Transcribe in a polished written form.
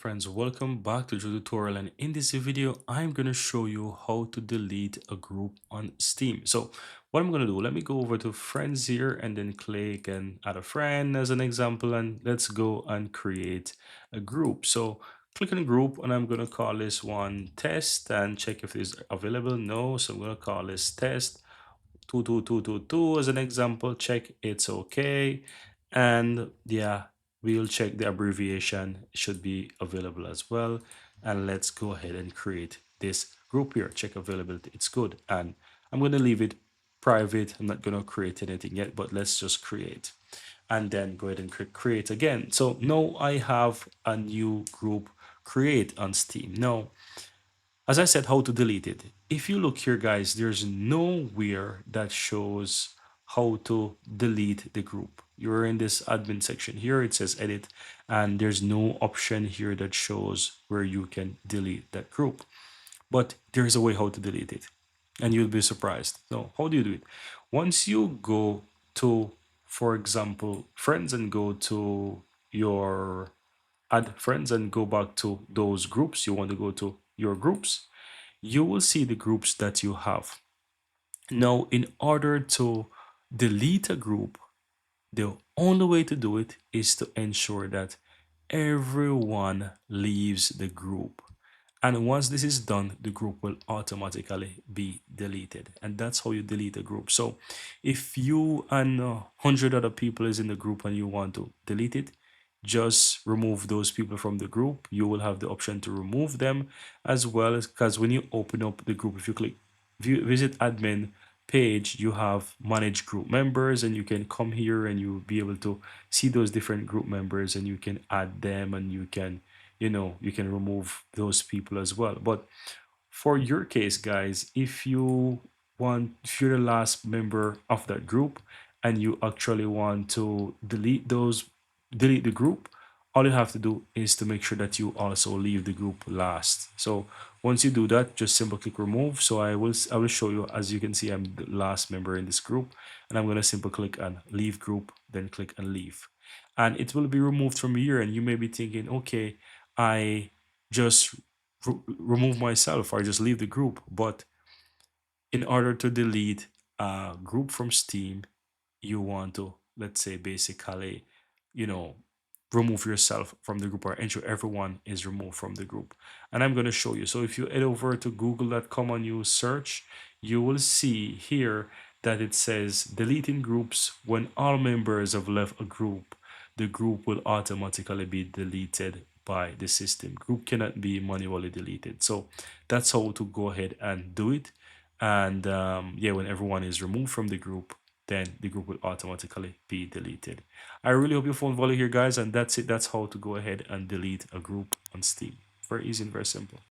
friends, welcome back to the tutorial, and in this video I'm going to show you how to delete a group on Steam. So what I'm going to do, let me go over to friends here and then click and add a friend as an example, and let's go and create a group. So click on group and I'm going to call this one test and check if it's available. No, so I'm going to call this test 22222 as an example. Check it's okay, and yeah, we'll check the abbreviation should be available as well. And let's go ahead and create this group here. Check availability, it's good, and I'm going to leave it private. I'm not going to create anything yet, but let's just create and then go ahead and click create again. So now I have a new group create on Steam. Now, as I said, how to delete it. If you look here, guys, there's nowhere that shows how to delete the group. You're in this admin section here, it says edit, and there's no option here that shows where you can delete that group. But there's a way how to delete it, and you'll be surprised. So how do you do it? Once you go to, for example, friends, and go to your add friends and go back to those groups, you want to go to your groups, you will see the groups that you have. Now, in order to delete a group, the only way to do it is to ensure that everyone leaves the group. And once this is done, the group will automatically be deleted. And that's how you delete a group. So if you and 100 other people is in the group and you want to delete it, just remove those people from the group. You will have the option to remove them as well, as because when you open up the group, if you click visit admin page, you have manage group members, and you can come here and you'll be able to see those different group members, and you can add them, and you can, you can remove those people as well. But for your case, guys, if you're the last member of that group and you actually want to delete the group, all you have to do is to make sure that you also leave the group last. So once you do that, just simply click remove. So I will show you. As you can see, I'm the last member in this group, and I'm going to simply click on leave group, then click on leave, and it will be removed from here. And you may be thinking, okay, I just remove myself or just leave the group. But in order to delete a group from Steam, you want to, let's say, basically, you know, remove yourself from the group or ensure everyone is removed from the group. And I'm going to show you. So if you head over to google.com and you search, you will see here that it says deleting groups. When all members have left a group, the group will automatically be deleted by the system. Group cannot be manually deleted. So that's how to go ahead and do it. And yeah, when everyone is removed from the group, then the group will automatically be deleted. I really hope you found value here, guys, and that's it. That's how to go ahead and delete a group on Steam. Very easy and very simple.